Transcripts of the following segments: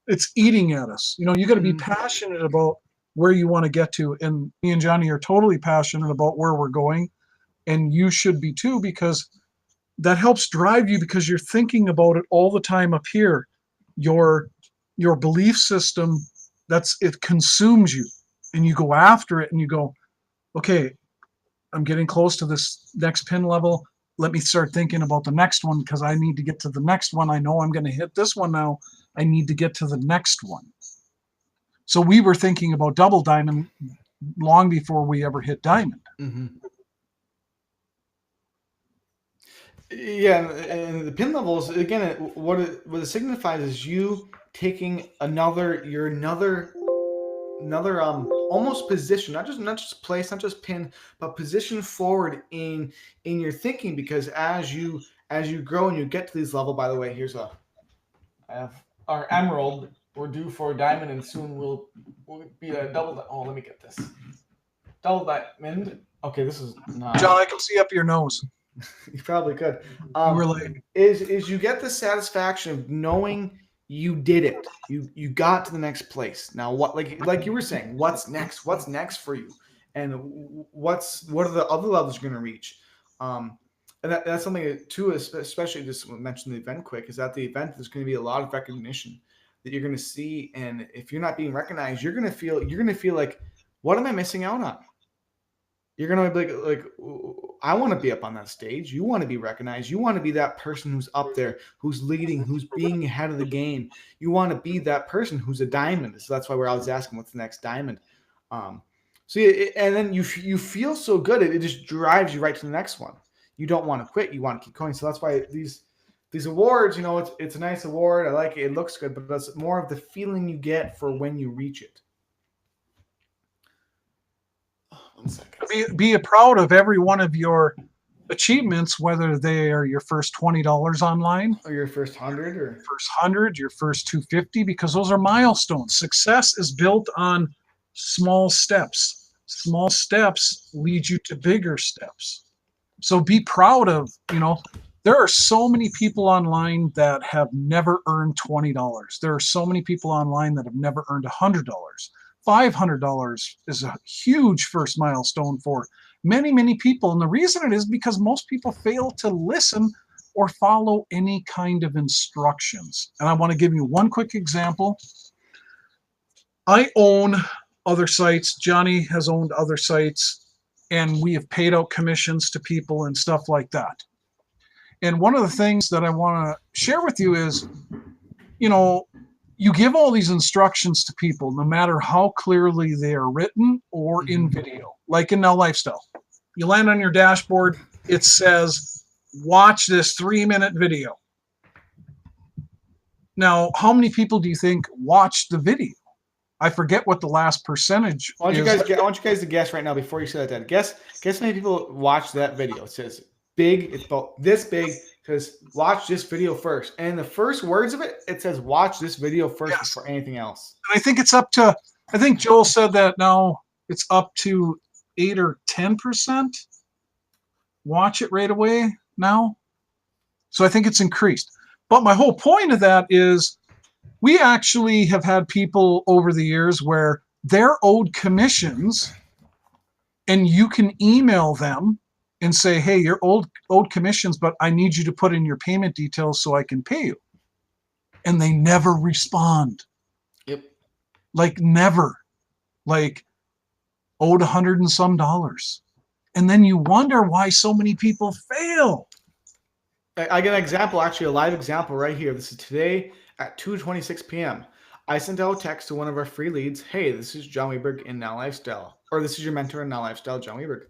it's eating at us. You got to be passionate about where you want to get to. And me and Johnny are totally passionate about where we're going. And you should be too, because that helps drive you, because you're thinking about it all the time up here. Your belief system, it consumes you, and you go after it and you go, okay, I'm getting close to this next pin level. Let me start thinking about the next one, because I need to get to the next one. I know I'm going to hit this one now. I need to get to the next one. So we were thinking about double diamond long before we ever hit diamond. Mm-hmm. Yeah, and the pin levels, again, what it signifies is you taking another almost position, not just place, not just pin, but position forward in your thinking, because as you grow and you get to these level. By the way, I have our emerald. We're due for a diamond, and soon we'll be a double. Oh, let me get this double diamond. Okay, this is not. John, I can see up your nose. You probably could. Is you get the satisfaction of knowing you did it. You got to the next place. Now what, like you were saying, what's next? What's next for you? And what are the other levels you're going to reach? And that's something too, especially just mention the event quick, is that the event there's going to be a lot of recognition that you're going to see, and if you're not being recognized, you're going to feel like, what am I missing out on? You're going to be like, I want to be up on that stage. You want to be recognized. You want to be that person who's up there, who's leading, who's being ahead of the game. You want to be that person who's a diamond. So that's why we're always asking, what's the next diamond? And then you feel so good. It just drives you right to the next one. You don't want to quit. You want to keep going. So that's why these awards, it's a nice award. I like it. It looks good, but that's more of the feeling you get for when you reach it. 1 second. Be proud of every one of your achievements, whether they are your first $20 online, or your first 100, or first 100, your first 250, because those are milestones. Success is built on small steps. Small steps lead you to bigger steps. So be proud of, there are so many people online that have never earned $20. There are so many people online that have never earned $100. $500 is a huge first milestone for many, many people. And the reason it is because most people fail to listen or follow any kind of instructions. And I want to give you one quick example. I own other sites. Johnny has owned other sites, and we have paid out commissions to people and stuff like that. And one of the things that I want to share with you is, you give all these instructions to people, no matter how clearly they are written or in video, like in Now Lifestyle. You land on your dashboard, it says, watch this 3-minute video. Now, how many people do you think watch the video? I forget what the last percentage I want you guys to guess right now before you say that. Guess how many people watch that video. It says big, it's about this big. Because watch this video first. And the first words of it, it says watch this video first before anything else. And I think it's up to, I think Joel said that now it's up to 8 or 10%. Watch it right away now. So I think it's increased. But my whole point of that is we actually have had people over the years where they're owed commissions, and you can email them and say, hey, you're owed commissions, but I need you to put in your payment details so I can pay you. And they never respond. Yep. Like never. Like owed $100 and some. And then you wonder why so many people fail. I get an example, actually a live example right here. This is today at 2:26 p.m. I sent out a text to one of our free leads. Hey, this is John Weberg in Now Lifestyle. Or this is your mentor in Now Lifestyle, John Weberg.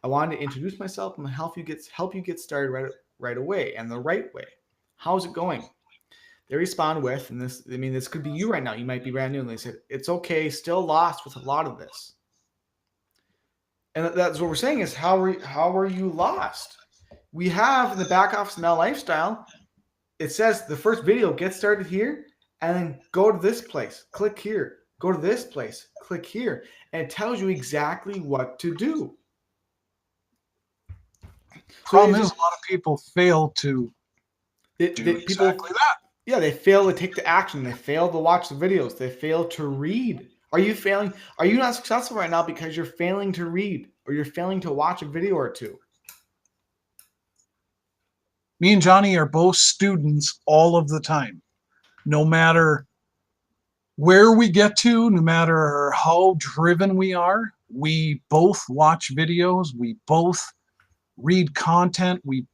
I wanted to introduce myself and help you get started right away, and the right way. How's it going? They respond with, and this could be you right now. You might be brand new, and they said, it's okay, still lost with a lot of this. And that's what we're saying is, how are you lost? We have in the back office Now Lifestyle, it says the first video, get started here, and then go to this place, click here, go to this place, click here, and it tells you exactly what to do. Problem is, a lot of people fail to do exactly that. Yeah, they fail to take the action. They fail to watch the videos. They fail to read. Are you failing? Are you not successful right now because you're failing to read or you're failing to watch a video or two? Me and Johnny are both students all of the time. No matter where we get to, no matter how driven we are, we both watch videos. We both read content. We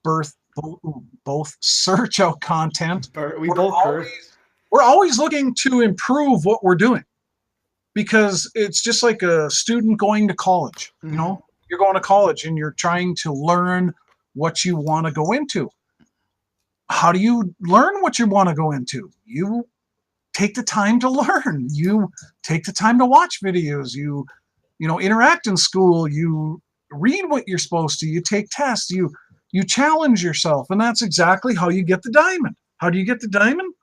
both search out content. We're always looking to improve what we're doing, because it's just like a student going to college. You know, you're going to college and you're trying to learn what you want to go into. How do you learn what you want to go into? You take the time to learn. You take the time to watch videos. You interact in school. You read what you're supposed to. You take tests. You challenge yourself. And that's exactly how you get the diamond. How do you get the diamond?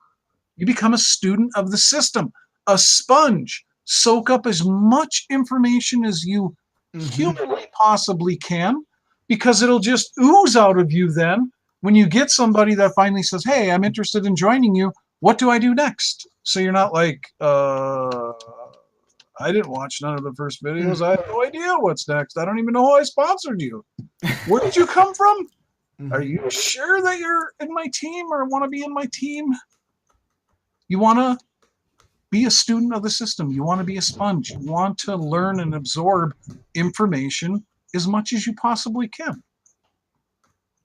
You become a student of the system, a sponge. Soak up as much information as you humanly possibly can, because it'll just ooze out of you then when you get somebody that finally says, hey, I'm interested in joining you. What do I do next? So you're not like, I didn't watch none of the first videos. I have no idea what's next. I don't even know how I sponsored you. Where did you come from? Are you sure that you're in my team or want to be in my team? You want to be a student of the system. You want to be a sponge. You want to learn and absorb information as much as you possibly can.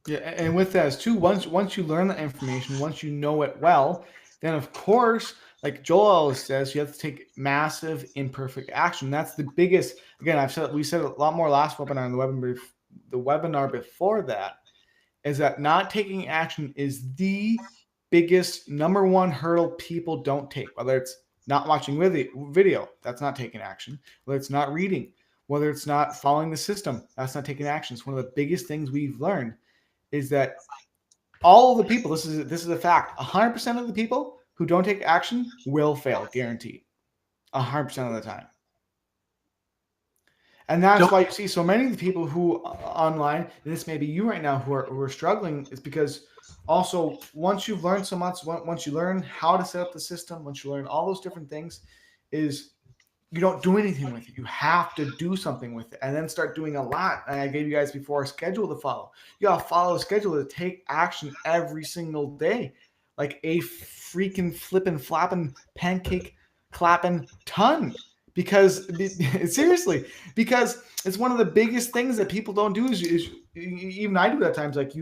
Yeah, and with that is too, once you learn that information, once you know it well, then of course, like Joel always says, you have to take massive imperfect action. That's the biggest. Again, we said a lot more last webinar and the webinar before that, is that not taking action is the biggest number one hurdle people don't take. Whether it's not watching video, that's not taking action. Whether it's not reading, whether it's not following the system, that's not taking action. It's one of the biggest things we've learned is that all of the people, this is a fact, 100% of the people who don't take action will fail, guaranteed, 100% of the time. And that's why you see so many of the people who online, and this may be you right now, who are struggling, is because also once you've learned so much, once you learn how to set up the system, once you learn all those different things, is you don't do anything with it. You have to do something with it and then start doing a lot. And I gave you guys before a schedule to follow. You got to follow a schedule to take action every single day, like a freaking flipping, flapping, pancake clapping ton. Because seriously, because it's one of the biggest things that people don't do is even I do at times. Like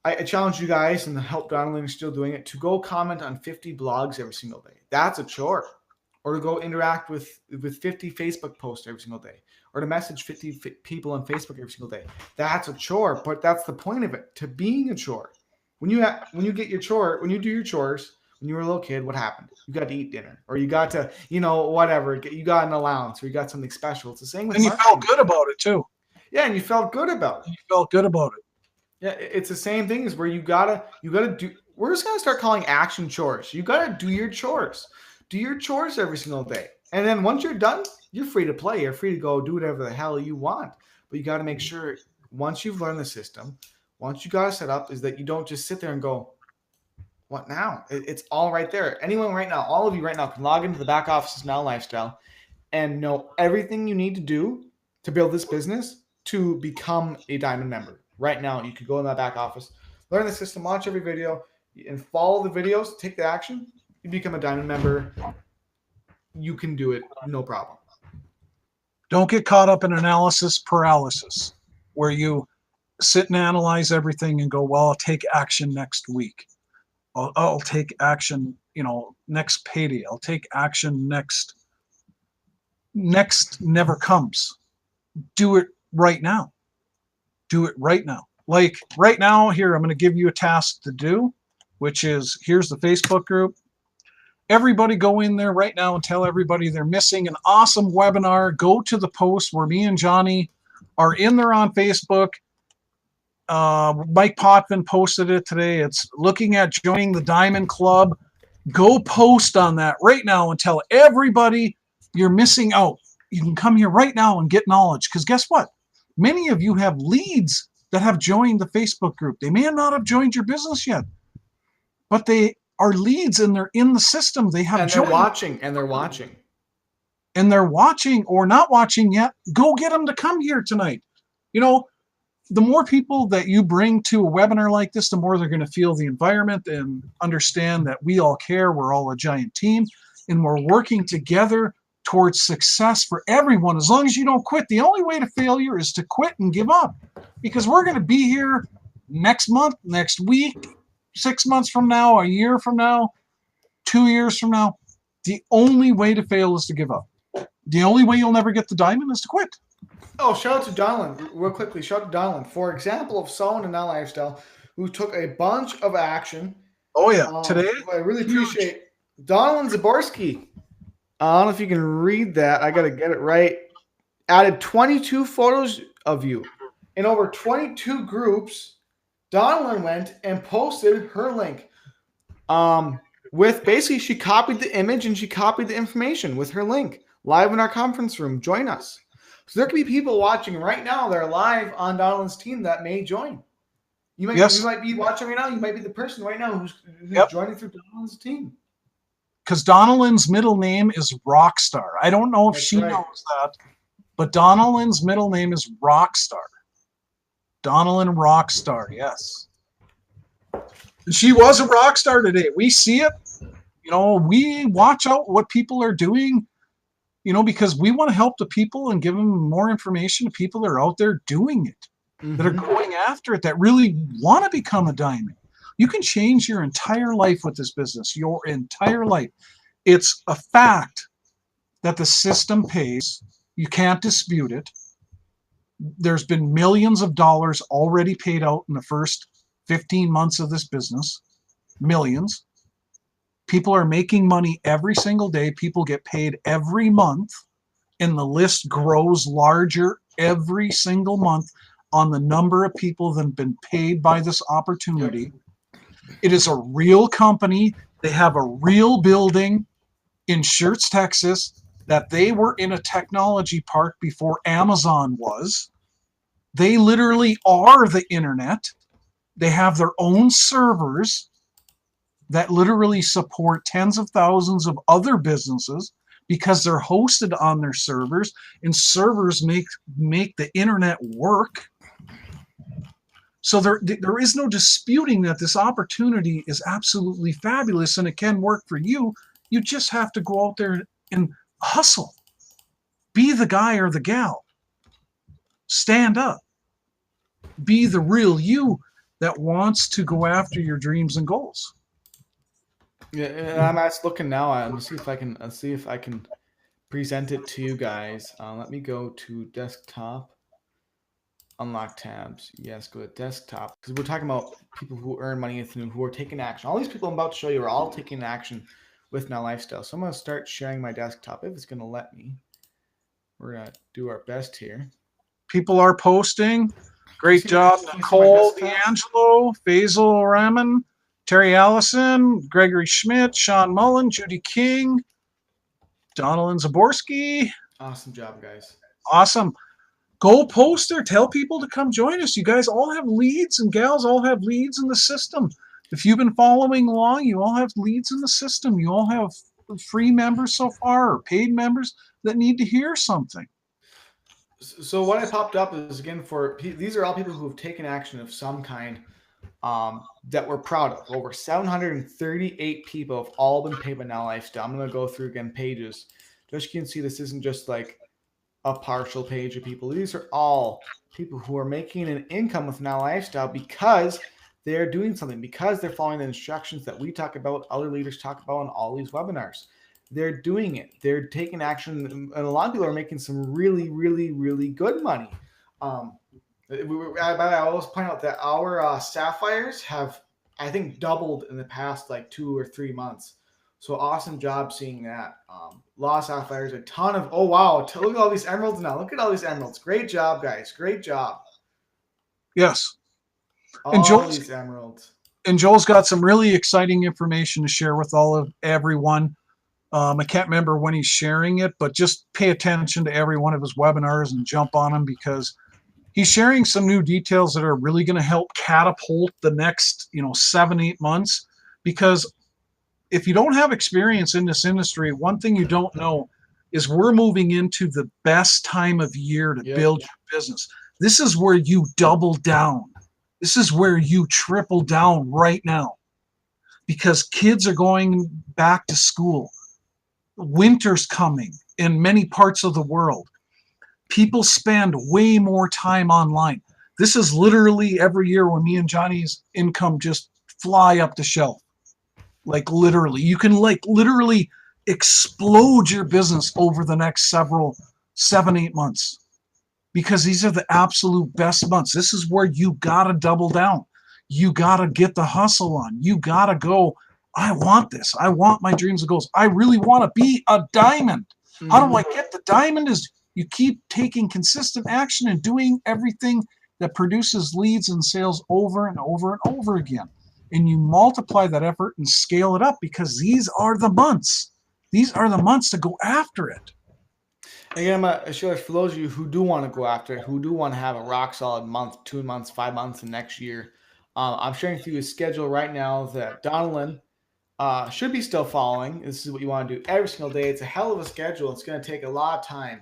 I challenge you guys, and help Donald is still doing it, to go comment on 50 blogs every single day. That's a chore. Or to go interact with 50 Facebook posts every single day, or to message 50 people on Facebook every single day. That's a chore, but that's the point of it, to being a chore. When you do your chores, when you were a little kid, what happened? You got to eat dinner, or you got to, whatever, you got an allowance, or you got something special. It's the same with marketing. And you felt good about it too. Yeah, and you felt good about it. Yeah, it's the same thing as where you gotta do. We're just gonna start calling action chores. You gotta do your chores. Do your chores every single day. And then once you're done, you're free to play. You're free to go do whatever the hell you want. But you got to make sure once you've learned the system, once you got it set up, is that you don't just sit there and go, what now? It's all right there. Anyone right now, all of you right now can log into the Back Office Now Lifestyle and know everything you need to do to build this business to become a diamond member. Right now, you could go in that back office, learn the system, watch every video, and follow the videos, take the action. You become a diamond member. You can do it, no problem. Don't get caught up in analysis paralysis, where you sit and analyze everything and go, well, I'll take action next week. I'll take action, next payday. I'll take action next never comes. Do it right now. Do it right now. Like right now, here, I'm going to give you a task to do, which is, here's the Facebook group. Everybody go in there right now and tell everybody they're missing an awesome webinar. Go to the post where me and Johnny are in there on Facebook. Mike Potvin posted it today. It's looking at joining the Diamond Club. Go post on that right now and tell everybody you're missing out. You can come here right now and get knowledge, because guess what? Many of you have leads that have joined the Facebook group. They may not have joined your business yet, but they are leads and they're in the system. They have and they're watching and they're watching. And they're watching or not watching yet. Go get them to come here tonight. You know, the more people that you bring to a webinar like this, the more they're going to feel the environment and understand that we all care. We're all a giant team and we're working together towards success for everyone. As long as you don't quit. The only way to failure is to quit and give up, because we're going to be here next month, next week, 6 months from now, a year from now, 2 years from now. The only way to fail is to give up. The only way you'll never get the diamond is to quit. Oh, shout out to Donald, real quickly. Shout out to Donald, for example of someone in that lifestyle who took a bunch of action. Oh, yeah. Today? I really appreciate Donald Zaborski. I don't know if you can read that. I got to get it right. Added 22 photos of you in over 22 groups. Donald went and posted her link. With basically, she copied the image and she copied the information with her link. Live in our conference room. Join us. So there could be people watching right now. They're live on Donald's team that may join. You might be watching right now. You might be the person right now who's joining through Donald's team. Because Donald's middle name is Rockstar. I don't know if she knows that, but Donald's middle name is Rockstar. Donald Rockstar, yes. And she was a rock star today. We see it. You know, we watch out what people are doing, you know, because we want to help the people and give them more information to people that are out there doing it, that are going after it, that really want to become a diamond. You can change your entire life with this business, your entire life. It's a fact that the system pays. You can't dispute it. There's been millions of dollars already paid out in the first 15 months of this business. Millions. People are making money every single day. People get paid every month, and the list grows larger every single month on the number of people that have been paid by this opportunity. It is a real company. They have a real building in Schertz, Texas, that they were in a technology park before Amazon was. They literally are the internet. They have their own servers that literally support tens of thousands of other businesses because they're hosted on their servers, and servers make the internet work. So there is no disputing that this opportunity is absolutely fabulous and it can work for you. You just have to go out there and hustle. Be the guy or the gal. Stand up. Be the real you that wants to go after your dreams and goals. Yeah, and I'm just looking now. Let's see if I can present it to you guys. Let me go to desktop. Unlock tabs. Yes, go to desktop. Because we're talking about people who earn money and who are taking action. All these people I'm about to show you are all taking action with Now Lifestyle. So I'm going to start sharing my desktop if it's going to let me. We're going to do our best here. People are posting. Great job, Nicole D'Angelo, Faisal Rahman, Terry Allison, Gregory Schmidt, Sean Mullen, Judy King, Donald Zaborski. Awesome job, guys. Awesome. Go post there. Tell people to come join us. You guys all have leads, and gals all have leads in the system. If you've been following along, you all have leads in the system. You all have free members so far or paid members that need to hear something. So what I popped up is, again, these are all people who have taken action of some kind that we're proud of. Over 738 people have all been paid by Now Lifestyle. I'm going to go through again pages. Just so you can see this isn't just like a partial page of people. These are all people who are making an income with Now Lifestyle because they're doing something, because they're following the instructions that we talk about, other leaders talk about in all these webinars. They're doing it. They're taking action, and a lot of people are making some really, really, really good money. I always point out that our sapphires have, I think, doubled in the past like 2 or 3 months. So awesome job seeing that. Law sapphires, a ton of, oh wow, look at all these emeralds now. Look at all these emeralds. Great job, guys. Great job. Yes. And these emeralds. And Joel's got some really exciting information to share with everyone. I can't remember when he's sharing it, but just pay attention to every one of his webinars and jump on them, because he's sharing some new details that are really going to help catapult the next, 7-8 months. Because if you don't have experience in this industry, one thing you don't know is we're moving into the best time of year to build your business. This is where you double down. This is where you triple down right now, because kids are going back to school. Winter's coming in many parts of the world. People spend way more time online. This is literally every year when me and Johnny's income just fly up the shelf. Like literally, you can like literally explode your business over the next 7-8 months, because these are the absolute best months. This is where you gotta double down. You gotta get the hustle on. You gotta go, I want this. I want my dreams and goals. I really want to be a diamond. How do I get the diamond? Is you keep taking consistent action and doing everything that produces leads and sales over and over and over again. And you multiply that effort and scale it up, because these are the months. These are the months to go after it. Again, I'm sure for those of you who do want to go after it, who do want to have a rock solid month, 2 months, 5 months, and next year, I'm sharing with you a schedule right now that Donalyn should be still following. This is what you want to do every single day. It's a hell of a schedule. It's going to take a lot of time,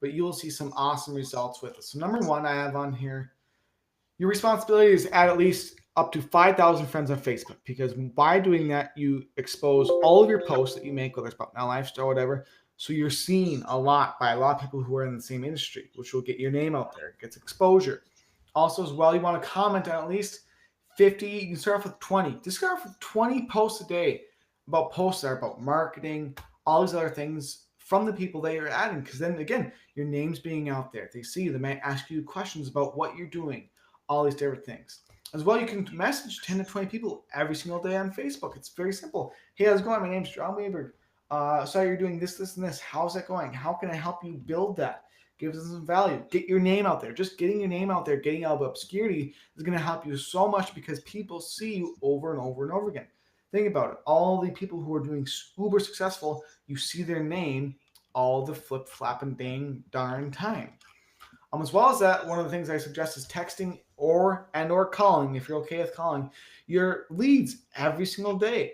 but you will see some awesome results with it. So number one, I have on here, your responsibility is at least up to 5,000 friends on Facebook, because by doing that, you expose all of your posts that you make, whether it's about now lifestyle or whatever. So you're seen a lot by a lot of people who are in the same industry, which will get your name out there. It gets exposure. Also, as well, you want to comment on at least 50. You can start off with 20. Just start off with 20 posts a day about posts that are about marketing, all these other things from the people that you're adding. Because then again, your name's being out there. If they see you, they might ask you questions about what you're doing, all these different things. As well, you can message 10 to 20 people every single day on Facebook. It's very simple. Hey, how's it going? My name's John Weberg. So you're doing this, this, and this. How's that going? How can I help you build that? Give them some value. Get your name out there. Just getting your name out there, getting out of obscurity is going to help you so much, because people see you over and over and over again. Think about it. All the people who are doing uber successful, you see their name all the flip, flapping, dang, darn time. As well as that, one of the things I suggest is texting or calling, if you're okay with calling, your leads every single day.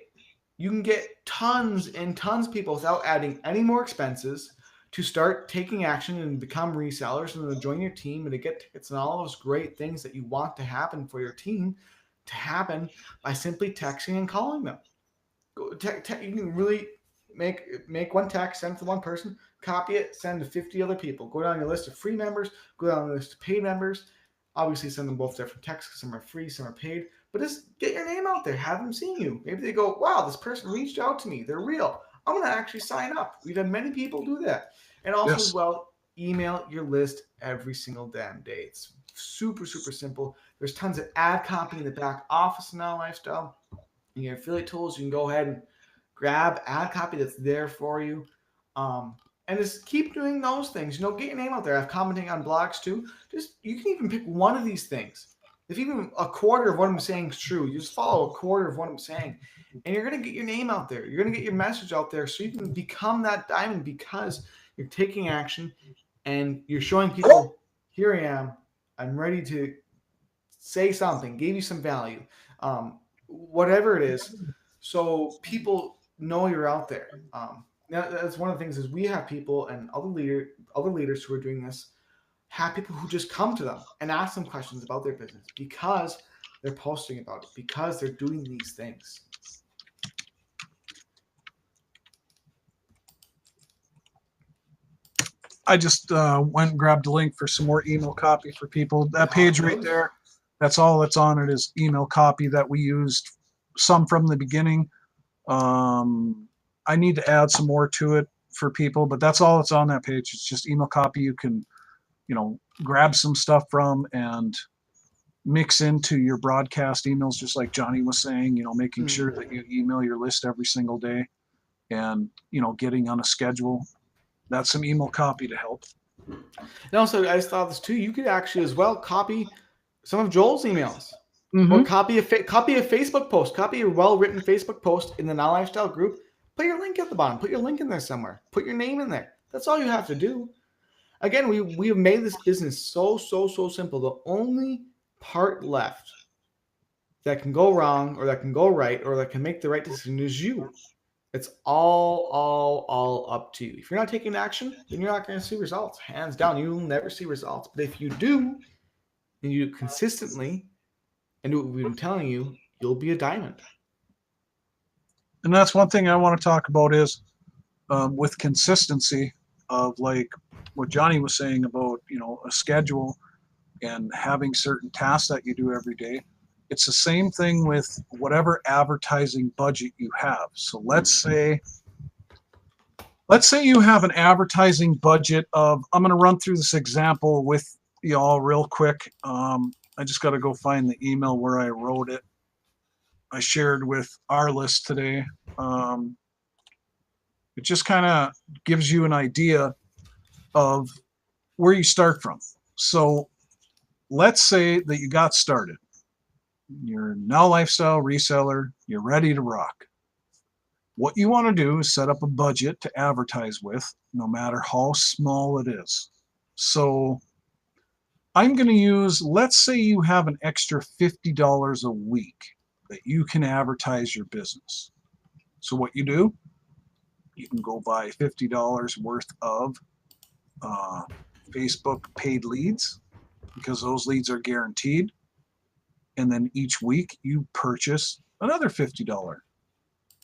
You can get tons and tons of people without adding any more expenses to start taking action and become resellers and to join your team and to get tickets and all those great things that you want to happen for your team to happen by simply texting and calling them. You can really make one text, send it to one person, copy it, send to 50 other people. Go down your list of free members, go down the list of paid members. Obviously, send them both different texts, because some are free, some are paid. But just get your name out there. Have them see you. Maybe they go, wow, this person reached out to me. They're real. I'm going to actually sign up. We've had many people do that. And also, as well, email your list every single damn day. It's super, super simple. There's tons of ad copy in the back office now, Lifestyle. In your affiliate tools, you can go ahead and grab ad copy that's there for you. And just keep doing those things. Get your name out there. I'm commenting on blogs too. You can even pick one of these things. If even a quarter of what I'm saying is true, you just follow a quarter of what I'm saying, and you're going to get your name out there. You're going to get your message out there, so you can become that diamond, because you're taking action and you're showing people, here I am. I'm ready to say something, give you some value, whatever it is. So people know you're out there. Now, that's one of the things is we have people and other leaders who are doing this, have people who just come to them and ask them questions about their business because they're posting about it, because they're doing these things. I just went and grabbed a link for some more email copy for people. That page right there, that's all that's on it is email copy that we used, some from the beginning. I need to add some more to it for people, but that's all that's on that page. It's just email copy. You can, grab some stuff from and mix into your broadcast emails, just like Johnny was saying, making sure that you email your list every single day and, getting on a schedule. That's some email copy to help. And also, I just thought this too. You could actually as well copy some of Joel's emails, or copy a Facebook post, copy a well-written Facebook post in the Now Lifestyle group. Put your link at the bottom. Put your link in there somewhere. Put your name in there. That's all you have to do. Again, we have made this business so simple. The only part left that can go wrong or that can go right or that can make the right decision is you. It's all up to you. If you're not taking action, then you're not going to see results. Hands down, you will never see results. But if you do, and you do it consistently, and do what we've been telling you, you'll be a diamond. And that's one thing I want to talk about is with consistency of like what Johnny was saying about, a schedule and having certain tasks that you do every day. It's the same thing with whatever advertising budget you have. So let's say you have an advertising budget of, I'm going to run through this example with y'all real quick. I just got to go find the email where I wrote it. I shared with our list today. It just kind of gives you an idea of where you start from. So let's say that you got started. You're now lifestyle reseller. You're ready to rock. What you want to do is set up a budget to advertise with, no matter how small it is. So I'm going to use, let's say you have an extra $50 a week that you can advertise your business. So what you do, you can go buy $50 worth of Facebook paid leads, because those leads are guaranteed. And then each week you purchase another $50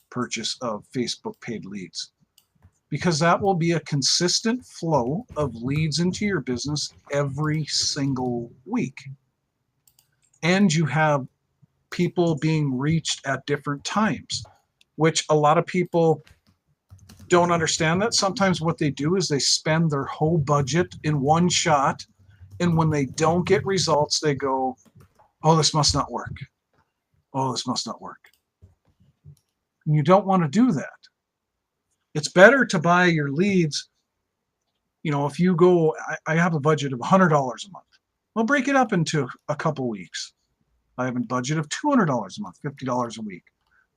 purchase of Facebook paid leads, because that will be a consistent flow of leads into your business every single week. And you have people being reached at different times, which a lot of people don't understand. That sometimes what they do is they spend their whole budget in one shot, and when they don't get results, they go, oh, this must not work. Oh, this must not work. And you don't want to do that. It's better to buy your leads. If you go, I have a budget of $100 a month. Well, break it up into a couple weeks. I have a budget of $200 a month, $50 a week.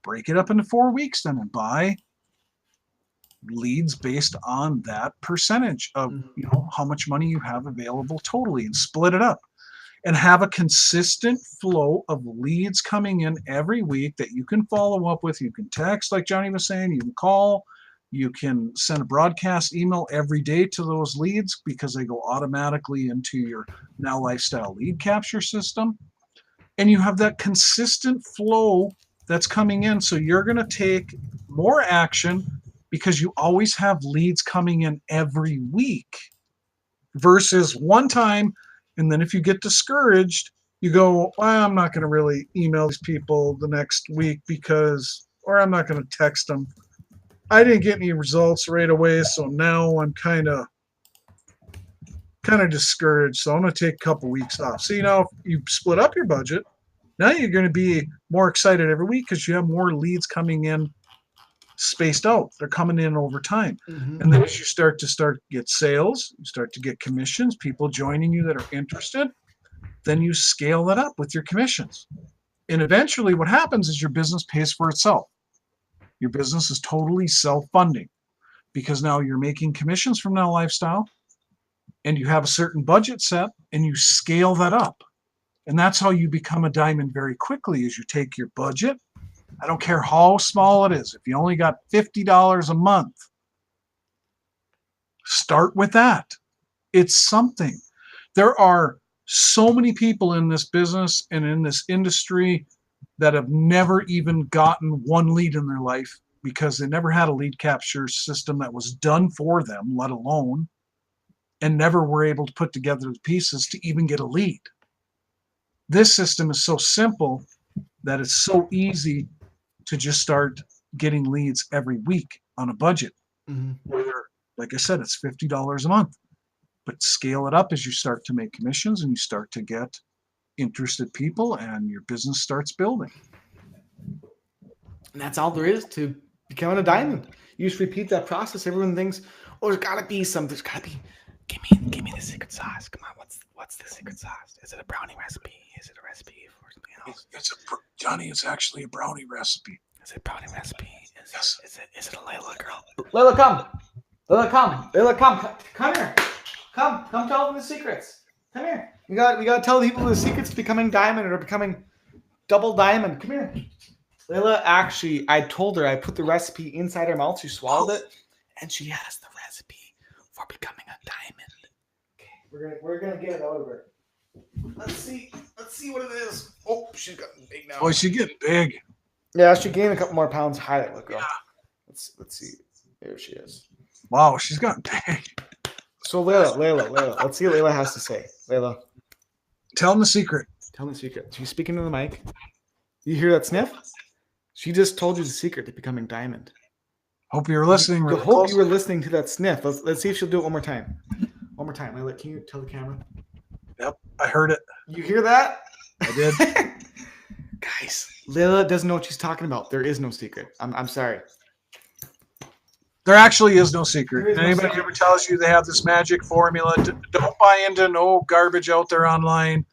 Break it up into 4 weeks then and buy leads based on that percentage of, how much money you have available totally, and split it up. And have a consistent flow of leads coming in every week that you can follow up with. You can text, like Johnny was saying, you can call, you can send a broadcast email every day to those leads, because they go automatically into your Now Lifestyle lead capture system. And you have that consistent flow that's coming in. So you're going to take more action because you always have leads coming in every week, versus one time. And then if you get discouraged, you go, well, I'm not going to really email these people the next week or I'm not going to text them. I didn't get any results right away. So now I'm kind of discouraged. So I'm going to take a couple weeks off. So, if you split up your budget, now you're going to be more excited every week because you have more leads coming in spaced out. They're coming in over time. Mm-hmm. And then as you start to get sales, you start to get commissions, people joining you that are interested, then you scale that up with your commissions. And eventually what happens is your business pays for itself. Your business is totally self-funding, because now you're making commissions from Now Lifestyle, and you have a certain budget set, and you scale that up. And that's how you become a diamond very quickly, is you take your budget. I don't care how small it is. If you only got $50 a month, start with that. It's something. There are so many people in this business and in this industry that have never even gotten one lead in their life because they never had a lead capture system that was done for them, let alone, and never were able to put together the pieces to even get a lead. This system is so simple that it's so easy to just start getting leads every week on a budget. Mm-hmm. Whether, like I said, it's $50 a month, but scale it up as you start to make commissions and you start to get interested people and your business starts building. And that's all there is to becoming a diamond. You just repeat that process. Everyone thinks, oh, there's got to be something. There's got to be, give me the secret sauce. Come on, what's the secret sauce? Is it a brownie recipe? Is it a recipe for something else? Johnny, it's actually a brownie recipe. Is it a brownie recipe? Yes. Is it a Layla girl? Layla, come. Layla, come here. Come tell them the secrets. Come here. We got to tell people the secrets to becoming diamond or becoming double diamond. Come here. Layla actually, I told her I put the recipe inside her mouth. She swallowed it, and she has the recipe for becoming a diamond. Okay, we're gonna get it out of her. Let's see what it is. Oh, she's getting big now. Boy, she's getting big. Yeah, she gained a couple more pounds. Highlight, look, girl. Yeah. Let's see. There she is. Wow, she's gotten big. So Layla. Let's see what Layla has to say. Layla, tell him the secret. Tell him the secret. She's speaking to the mic. You hear that sniff? She just told you the secret to becoming diamond. Hope you were listening. I hope you were listening to that sniff. Let's see if she'll do it one more time. One more time. Layla, can you tell the camera? Yep, I heard it. You hear that? I did. Guys, Layla doesn't know what she's talking about. There is no secret. I'm sorry. There actually is no secret. Anybody ever tells you they have this magic formula, don't buy into no garbage out there online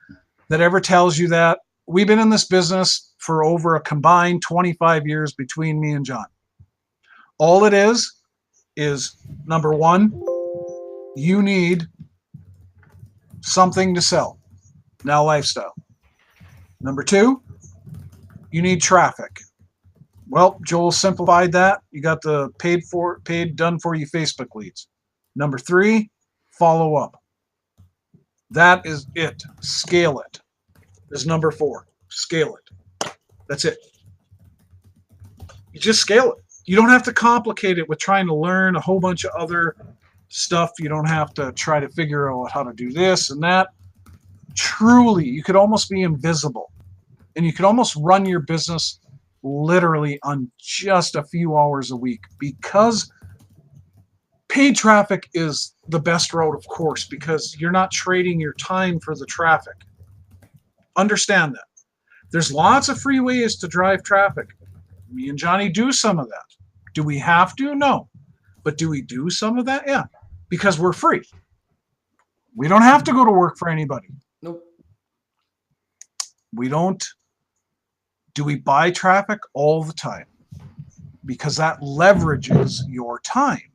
that ever tells you that. We've been in this business for over a combined 25 years between me and John. All it is number one, you need something to sell. Now lifestyle. Number two, you need traffic. Well, Joel simplified that. You got the paid done for you Facebook leads. Number three, follow up. That is it. Scale it. Is number four. Scale it. That's it. You just scale it. You don't have to complicate it with trying to learn a whole bunch of other stuff. You don't have to try to figure out how to do this and that. Truly, you could almost be invisible. And you could almost run your business literally on just a few hours a week, because paid traffic is the best route, of course, because you're not trading your time for the traffic. Understand that. There's lots of free ways to drive traffic. Me and Johnny do some of that. Do we have to? No. But do we do some of that? Yeah. Because we're free. We don't have to go to work for anybody. Nope. We don't. Do we buy traffic? All the time. Because that leverages your time.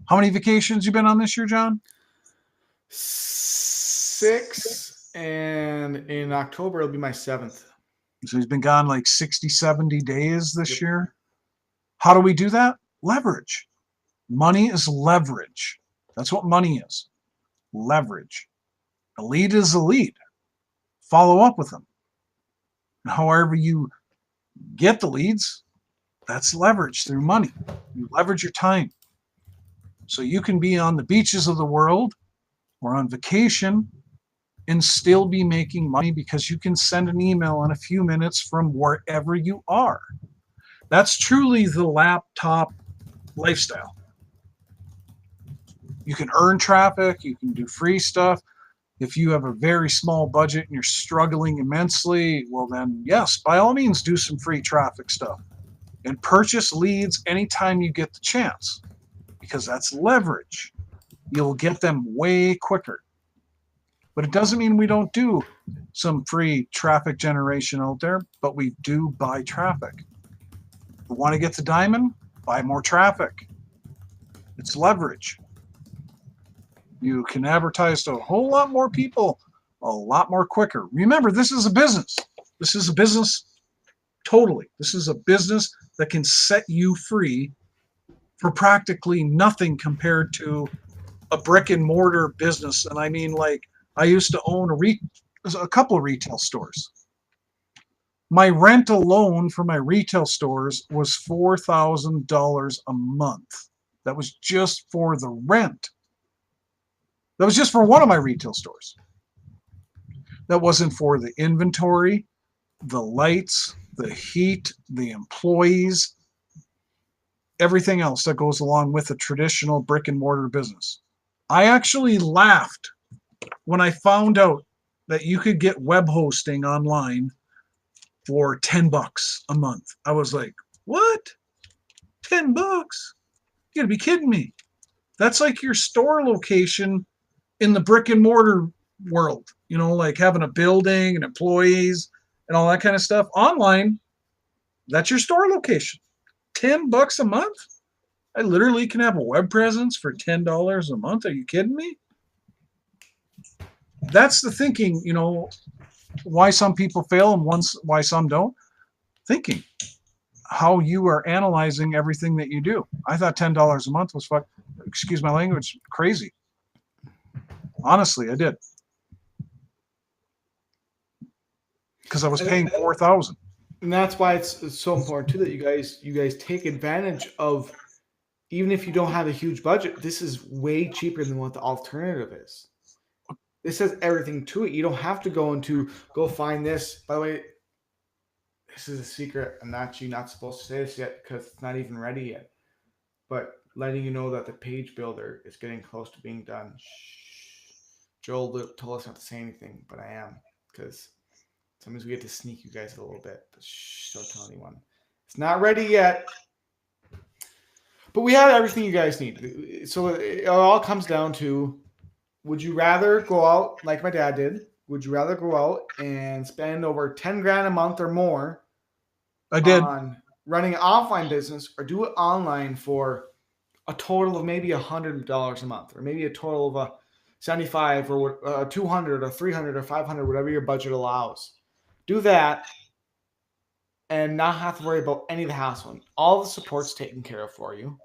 How many vacations you been on this year, John? 6, and in October it'll be my 7th. So he's been gone like 60, 70 days this year. How do we do that? Leverage. Money is leverage. That's what money is. Leverage. A lead is a lead. Follow up with them. And however you get the leads, that's leverage through money. You leverage your time. So you can be on the beaches of the world or on vacation and still be making money because you can send an email in a few minutes from wherever you are. That's truly the laptop lifestyle. You can earn traffic, you can do free stuff. If you have a very small budget and you're struggling immensely, well then, yes, by all means, do some free traffic stuff. And purchase leads anytime you get the chance, because that's leverage. You'll get them way quicker. But it doesn't mean we don't do some free traffic generation out there, but we do buy traffic. If we want to get to diamond, buy more traffic. It's leverage. You can advertise to a whole lot more people a lot more quicker. Remember, this is a business. This is a business totally. This is a business that can set you free for practically nothing compared to a brick and mortar business. And I mean, like, I used to own a couple of retail stores. My rent alone for my retail stores was $4,000 a month. That was just for the rent. That was just for one of my retail stores. That wasn't for the inventory, the lights, the heat, the employees, everything else that goes along with a traditional brick and mortar business. I actually laughed when I found out that you could get web hosting online for $10 a month. I was like, what? $10? You gotta be kidding me. That's like your store location in the brick and mortar world, you know, like having a building and employees and all that kind of stuff. Online, that's your store location. $10 a month? I literally can have a web presence for $10 a month. Are you kidding me? That's the thinking, you know, why some people fail and why some don't. Thinking. how you are analyzing everything that you do. I thought $10 a month was excuse my language, crazy. Honestly, I did. Because I was paying $4,000. And that's why it's so important too that you guys take advantage of, even if you don't have a huge budget, this is way cheaper than what the alternative is. This has everything to it. You don't have to go find this. By the way, this is a secret. I'm actually not supposed to say this yet because it's not even ready yet. But letting you know that the page builder is getting close to being done. Shh. Joel told us not to say anything, but I am, because sometimes we get to sneak you guys a little bit. But shh, don't tell anyone. It's not ready yet. But we have everything you guys need. So it all comes down to, would you rather go out like my dad did? Would you rather go out and spend over 10 grand a month or more on running an offline business, or do it online for a total of maybe $100 a month, or maybe a total of 75 or 200 or 300 or 500, whatever your budget allows? Do that and not have to worry about any of the hassle. All the support's taken care of for you.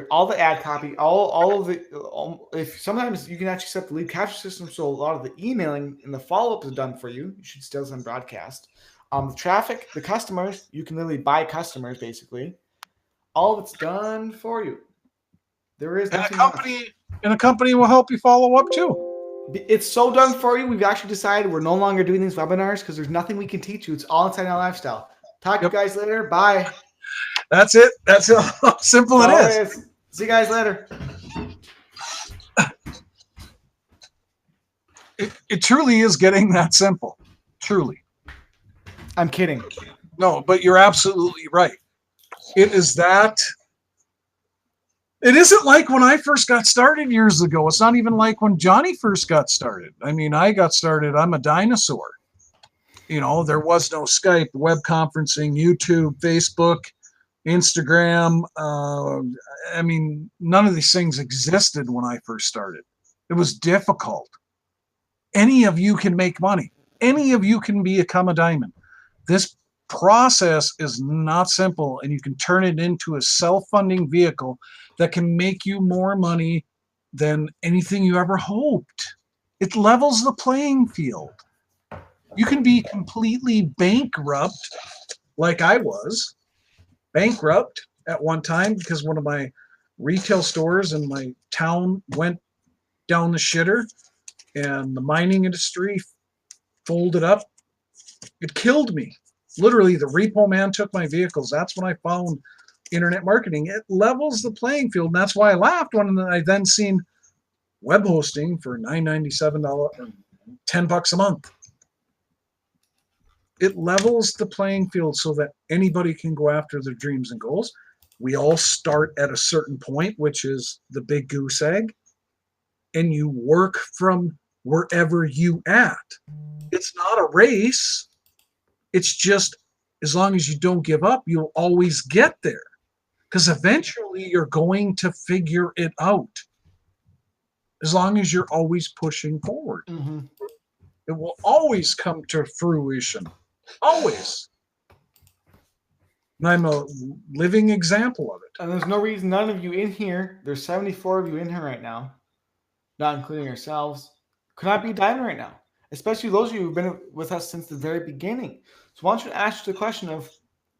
All the ad copy, all of the, if sometimes you can actually set the lead capture system, so a lot of the emailing and the follow-up is done for you. You should still send broadcast. The traffic, the customers, you can literally buy customers basically. All of it's done for you. There is nothing else. And a company will help you follow up too. It's so done for you. We've actually decided we're no longer doing these webinars because there's nothing we can teach you. It's all inside our lifestyle. Talk to you guys later. Bye. That's it. That's how simple it is. See you guys later. It truly is getting that simple. Truly. I'm kidding. No, but you're absolutely right. It is that. It isn't like when I first got started years ago. It's not even like when Johnny first got started. I mean, I got started, I'm a dinosaur. You know, there was no Skype, web conferencing, YouTube, Facebook, Instagram. I mean, none of these things existed when I first started. It was difficult. Any of you can make money. Any of you can become a diamond. This process is not simple, and you can turn it into a self-funding vehicle that can make you more money than anything you ever hoped. It levels the playing field. You can be completely bankrupt, like I was bankrupt at one time because one of my retail stores in my town went down the shitter, and the mining industry folded up. It killed me. Literally, the repo man took my vehicles. That's when I found internet marketing. It levels the playing field, and that's why I laughed when I then seen web hosting for $9.97 or $10 a month. It levels the playing field so that anybody can go after their dreams and goals. We all start at a certain point, which is the big goose egg, and you work from wherever you at. It's not a race. It's just, as long as you don't give up, you'll always get there, because eventually you're going to figure it out. As long as you're always pushing forward, it will always come to fruition. Always. And I'm a living example of it. And there's no reason none of you in here, there's 74 of you in here right now, not including yourselves, could not be a diamond right now. Especially those of you who've been with us since the very beginning. So I want you to ask the question of,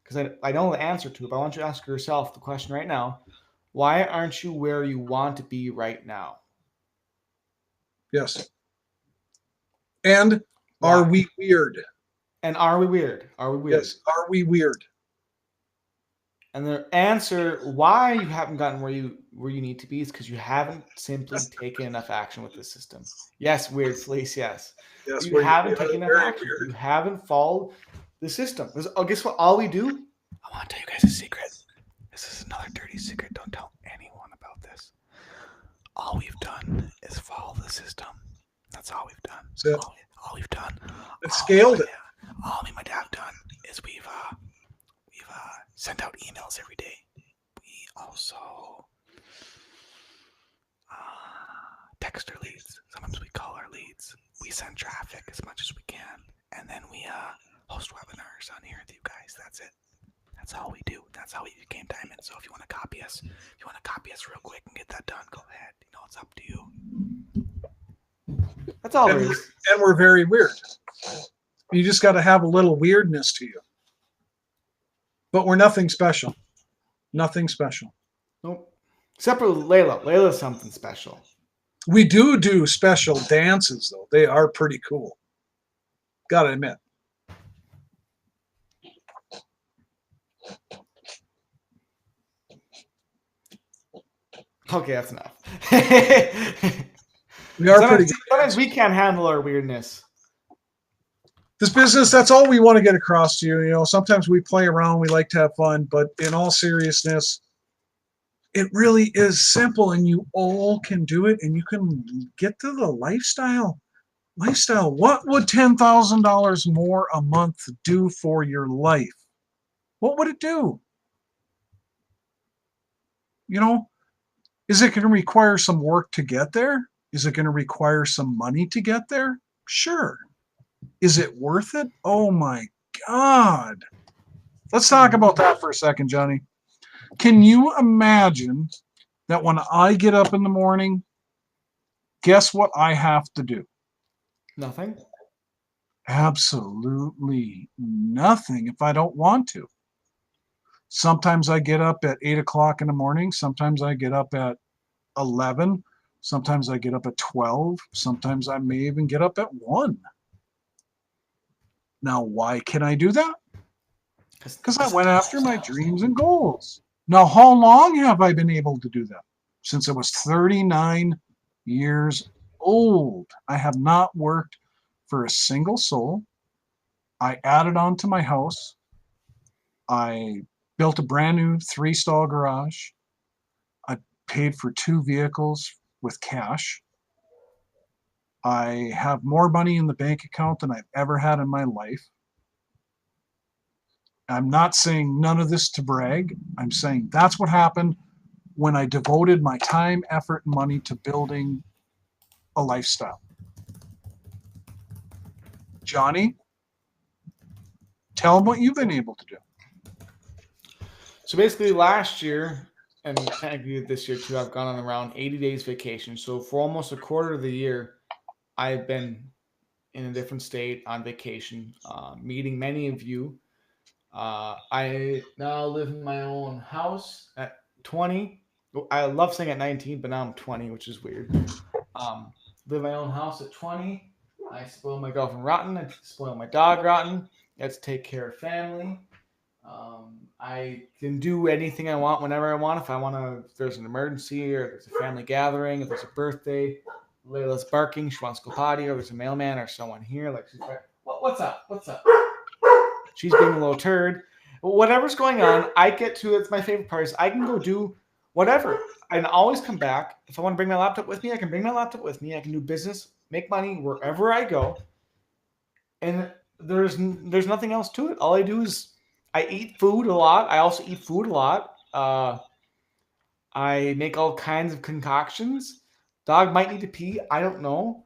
because I know the answer to it, but I want you to ask yourself the question right now: why aren't you where you want to be right now? Yes. And are we weird? And are we weird? Are we weird? Yes. Are we weird? And the answer why you haven't gotten where you need to be is because you haven't simply taken enough action with the system. Yes, weird, Felice, yes. You haven't taken enough action. Weird. You haven't followed the system. Guess what? All we do, I want to tell you guys a secret. This is another dirty secret. Don't tell anyone about this. All we've done is follow the system. That's all we've done. So, all we've done. It's scaled it. All me and my dad have done is we've sent out emails every day. We also text our leads. Sometimes we call our leads. We send traffic as much as we can, and then we host webinars on here with you guys. That's it. That's all we do. That's how we became diamond. So if you want to copy us, real quick and get that done, go ahead. It's up to you. That's all there is. And we're very weird. You just got to have a little weirdness to you. But we're nothing special. Nothing special. Nope. Except for Layla. Layla's something special. We do special dances, though. They are pretty cool. Gotta admit. Okay, that's enough. We are pretty good. Sometimes we can't handle our weirdness. This business, that's all we want to get across to you. Sometimes we play around, we like to have fun, but in all seriousness, it really is simple, and you all can do it, and you can get to the lifestyle. What would $10,000 more a month do for your life? What would it do? Is it going to require some work to get there? Is it going to require some money to get there? Sure. Is it worth it? Oh my God. Let's talk about that for a second, Johnny. Can you imagine that when I get up in the morning, guess what I have to do? Nothing. Absolutely nothing if I don't want to. Sometimes I get up at 8 o'clock in the morning. Sometimes I get up at 11. Sometimes I get up at 12. Sometimes I may even get up at 1. Now, why can I do that? Because I went after my dreams and goals. Now, how long have I been able to do that? Since I was 39 years old. I have not worked for a single soul. I added on to my house. I built a brand new 3-stall garage. I paid for 2 vehicles with cash. I have more money in the bank account than I've ever had in my life. I'm not saying none of this to brag. I'm saying that's what happened when I devoted my time, effort, and money to building a lifestyle. Johnny, tell them what you've been able to do. So basically last year, and technically this year too, I've gone on around 80 days vacation. So for almost a quarter of the year, I've been in a different state on vacation, meeting many of you. I now live in my own house at 20. I love saying at 19, but now I'm 20, which is weird. Live in my own house at 20. I spoil my girlfriend rotten. I spoil my dog rotten. I have to take care of family. I can do anything I want whenever I want. If I want to, if there's an emergency or if there's a family gathering, if there's a birthday, Layla's barking, she wants to go potty, or there's a mailman or someone here. Like, she's like, what's up? What's up? She's being a little turd. Whatever's going on, I get to, it's my favorite part, is I can go do whatever. I can always come back. If I want to bring my laptop with me, I can bring my laptop with me. I can do business, make money wherever I go. And there's nothing else to it. All I do is I eat food a lot. I also eat food a lot. I make all kinds of concoctions. Dog might need to pee. I don't know.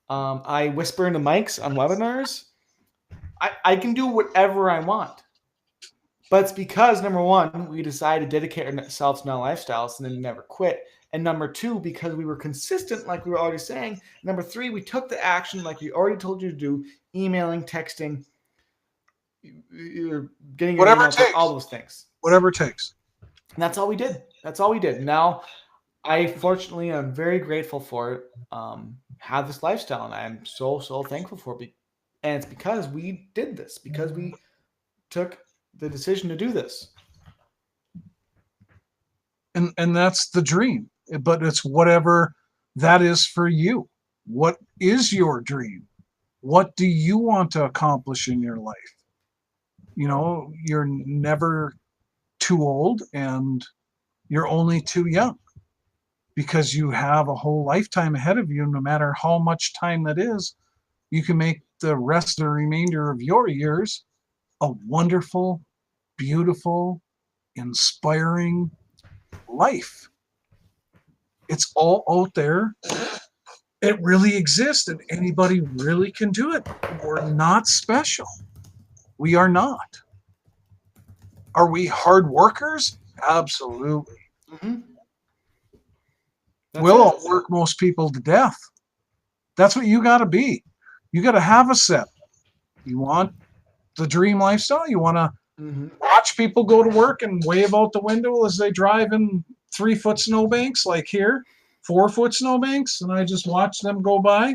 I whisper into mics on webinars. I can do whatever I want. But it's because, number one, we decided to dedicate ourselves to our lifestyles and then never quit. And number two, because we were consistent, like we were already saying. Number three, we took the action like we already told you to do, emailing, texting, getting whatever your it takes. All those things. Whatever it takes. And that's all we did. That's all we did. Now, I fortunately am very grateful for it. Have this lifestyle, and I'm so thankful for it. And it's because we did this, because we took the decision to do this. And that's the dream. But it's whatever that is for you. What is your dream? What do you want to accomplish in your life? You're never too old and you're only too young, because you have a whole lifetime ahead of you. No matter how much time that is, you can make the rest of the remainder of your years a wonderful, beautiful, inspiring life. It's all out there. It really exists, and anybody really can do it. We're not special. We are not. Are we hard workers? Absolutely. Mm-hmm. We'll outwork most people to death. That's what you got to be. You got to have a set. You want the dream lifestyle? You want to watch people go to work and wave out the window as they drive in 3-foot snowbanks like here, 4-foot snowbanks, and I just watch them go by?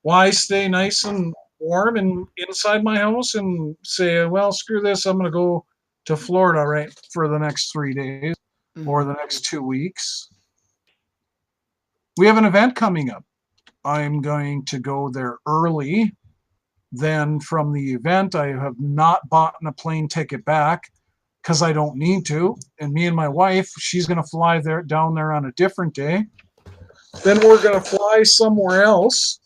Why stay nice and warm and inside my house and say, well, screw this, I'm going to go to Florida right for the next 3 days or the next 2 weeks? We have an event coming up. I'm going to go there early. Then from the event, I have not bought a plane ticket back because I don't need to. And me and my wife, she's going to fly down there on a different day. Then we're going to fly somewhere else.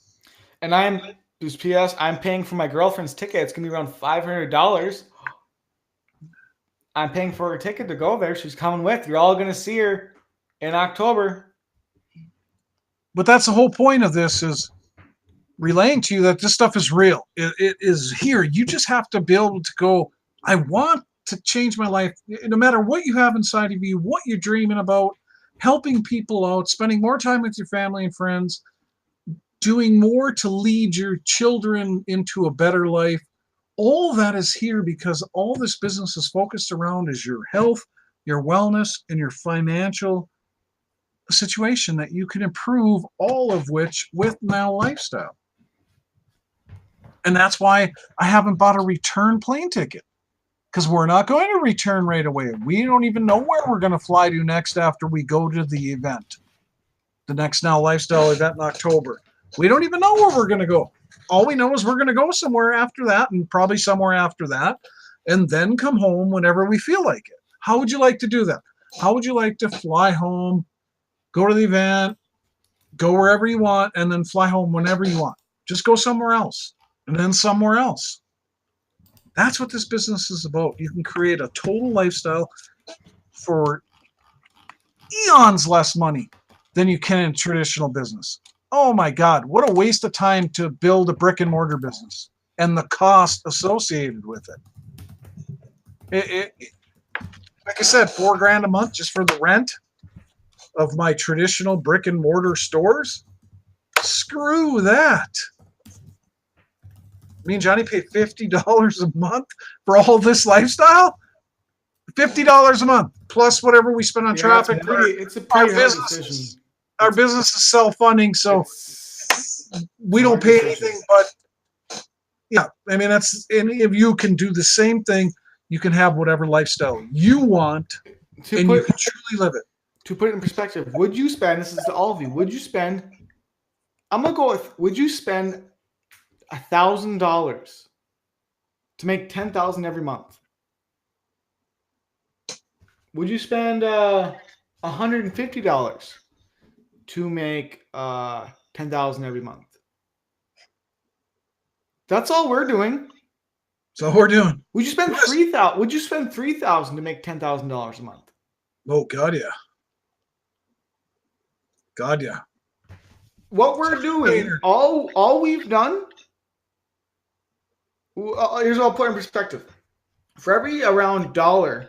And just PS, I'm paying for my girlfriend's ticket. It's going to be around $500. I'm paying for her ticket to go there. She's coming with. You're all going to see her in October. But that's the whole point of this, is relaying to you that this stuff is real. It is here. You just have to be able to go, I want to change my life. No matter what you have inside of you, what you're dreaming about, helping people out, spending more time with your family and friends, doing more to lead your children into a better life. All that is here because all this business is focused around is your health, your wellness, and your financial situation that you can improve, all of which with now lifestyle. And that's why I haven't bought a return plane ticket, because we're not going to return right away. We don't even know where we're going to fly to next after we go to the event, the next Now Lifestyle event in October. We don't even know where we're going to go. All we know is we're going to go somewhere after that, and probably somewhere after that, and then come home whenever we feel like it. How would you like to do that? How would you like to fly home, go to the event, go wherever you want, and then fly home whenever you want? Just go somewhere else, and then somewhere else. That's what this business is about. You can create a total lifestyle for eons less money than you can in traditional business. Oh my God, what a waste of time to build a brick and mortar business and the cost associated with it. Like I said, $4,000 a month just for the rent of my traditional brick and mortar stores. Screw that. Me and Johnny pay $50 a month for all this lifestyle. $50 a month plus whatever we spend on traffic. It's a pretty hard decision. Our business is self-funding, so we don't pay anything. But yeah, I mean, that's any of you can do the same thing. You can have whatever lifestyle you want, and you can truly live it. To put it in perspective, would you spend? This is to all of you. Would you spend? I'm gonna go with. Would you spend $1,000 to make $10,000 every month? Would you spend $150 to make $10,000 every month? That's all we're doing. That's all we're doing. Would you spend $3,000? Would you spend $3,000 to make $10,000 a month? Oh God, yeah. God, yeah. What we're doing, all we've done. Here's what I'll put in perspective. For every around $1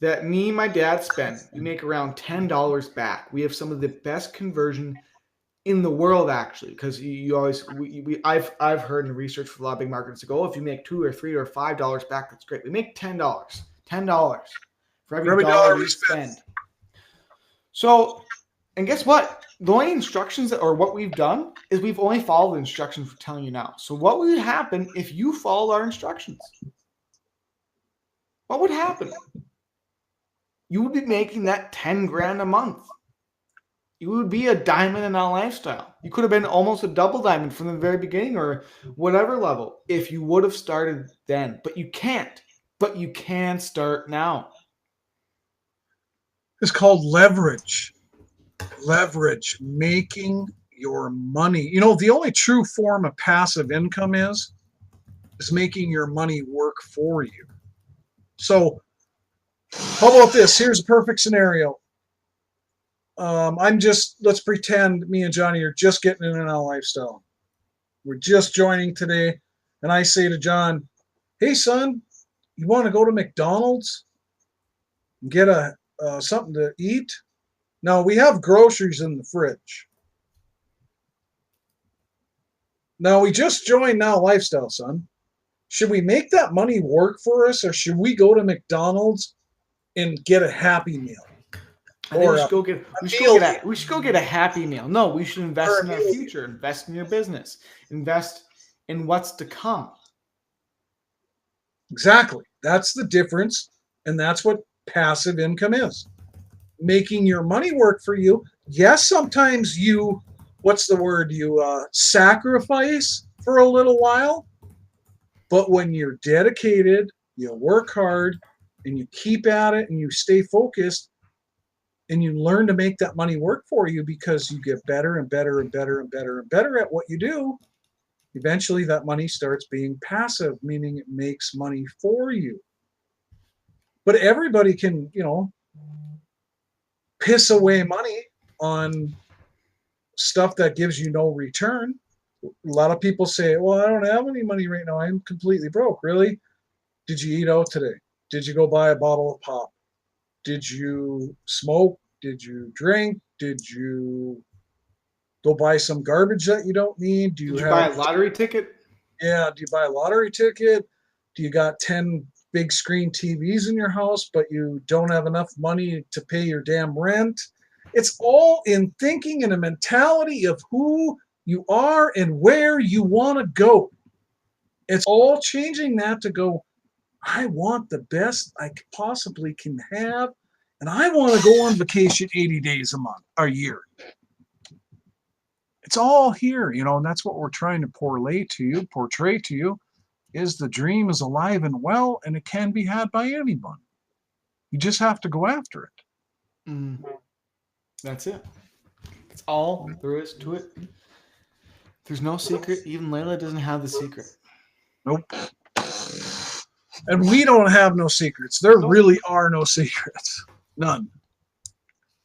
that me and my dad spend, we make around $10 back. We have some of the best conversion in the world, actually, because I've heard in research for a lot of big markets to go, if you make $2 or $3 or $5 back, that's great. We make $10 for every dollar we spend. So, and guess what? The only instructions what we've done is we've only followed the instructions we're telling you now. So what would happen if you followed our instructions? What would happen? You would be making that $10,000 a month. You would be a diamond in our lifestyle. You could have been almost a double diamond from the very beginning or whatever level if you would have started then. But you can't. But you can start now. It's called leverage. Leverage, making your money. You know, the only true form of passive income is making your money work for you. So how about this? Here's a perfect scenario. Let's pretend me and Johnny are just getting in our lifestyle. We're just joining today. And I say to John, hey son, You want to go to McDonald's and get something to eat? Now, we have groceries in the fridge. Now, we just joined Now Lifestyle, son. Should we make that money work for us, or should we go to McDonald's and get a Happy Meal? I think we should go get a Happy Meal. No, we should invest in our future, invest in your business, invest in what's to come. Exactly. That's the difference, and that's what passive income is. Making your money work for you. Yes, sometimes you, you sacrifice for a little while, but when you're dedicated, you work hard, and you keep at it, and you stay focused, and you learn to make that money work for you because you get better and better and better and better and better at what you do. Eventually, that money starts being passive, meaning it makes money for you. But everybody can, piss away money on stuff that gives you no return. A lot of people say, well, I don't have any money right now. I'm completely broke. Really? Did you eat out today? Did you go buy a bottle of pop? Did you smoke? Did you drink? Did you go buy some garbage that you don't need? Did you buy a lottery ticket? Yeah. Do you buy a lottery ticket? Do you got 10 big screen TVs in your house, but you don't have enough money to pay your damn rent? It's all in thinking and a mentality of who you are and where you want to go. It's all changing that to go, I want the best I possibly can have, and I want to go on vacation 80 days a month, a year. It's all here, and that's what we're trying to portray to you, is the dream is alive and well, and it can be had by anyone. You just have to go after it. That's it. That's all there is to it. There's no secret. Even Layla doesn't have the secret. Nope. And we don't have no secrets. There really are no secrets. None.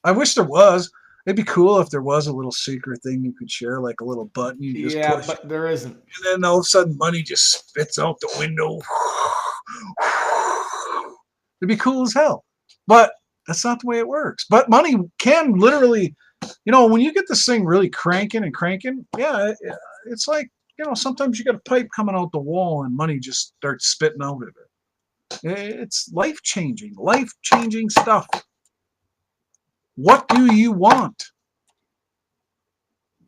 I wish there was. It'd be cool if there was a little secret thing you could share, like a little button you just push. But there isn't. And then all of a sudden money just spits out the window. It'd be cool as hell. But that's not the way it works. But money can literally, when you get this thing really cranking, it's like, sometimes you got a pipe coming out the wall and money just starts spitting out of it. It's life-changing stuff. What do you want?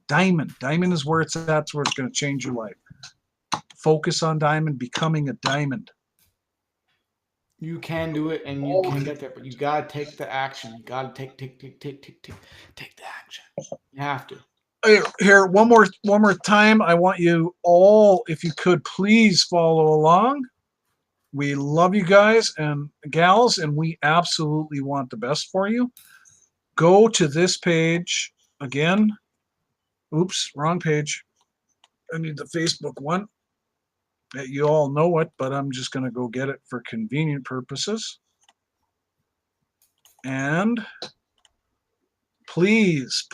Diamond. Diamond is where it's at. That's where it's going to change your life. Focus on diamond, becoming a diamond. You can do it, and you can get there, but you gotta take the action. You gotta take the action. You have to. Here, one more time. I want you all, if you could, please follow along. We love you guys and gals, and we absolutely want the best for you. Go to this page again. Oops, wrong page. I need the Facebook one. You all know it, but I'm just going to go get it for convenient purposes. And please,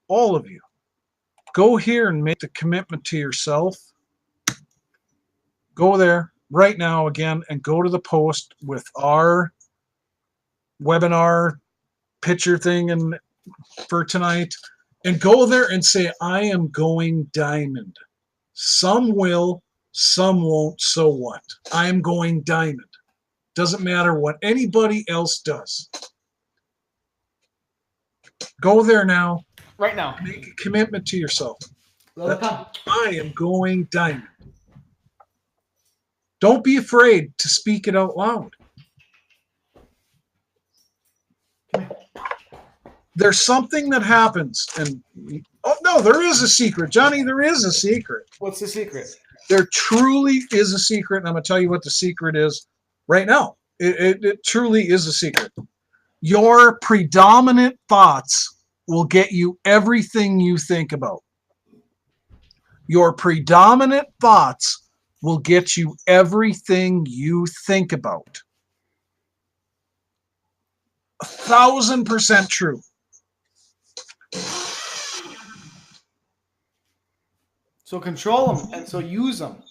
all of you, go here and make the commitment to yourself. Go there right now again and go to the post with our webinar picture thing and for tonight, and go there and say, I am going diamond. Some will, some won't, so what? I am going diamond. Doesn't matter what anybody else does. Go there now. Right now. Make a commitment to yourself. I am going diamond. Don't be afraid to speak it out loud. There's something that happens, and no, there is a secret, Johnny. There is a secret. What's the secret? There truly is a secret, and I'm going to tell you what the secret is right now. It truly is a secret. Your predominant thoughts will get you everything you think about. Your predominant thoughts will get you everything you think about. 1,000% true. So control them, and so use them.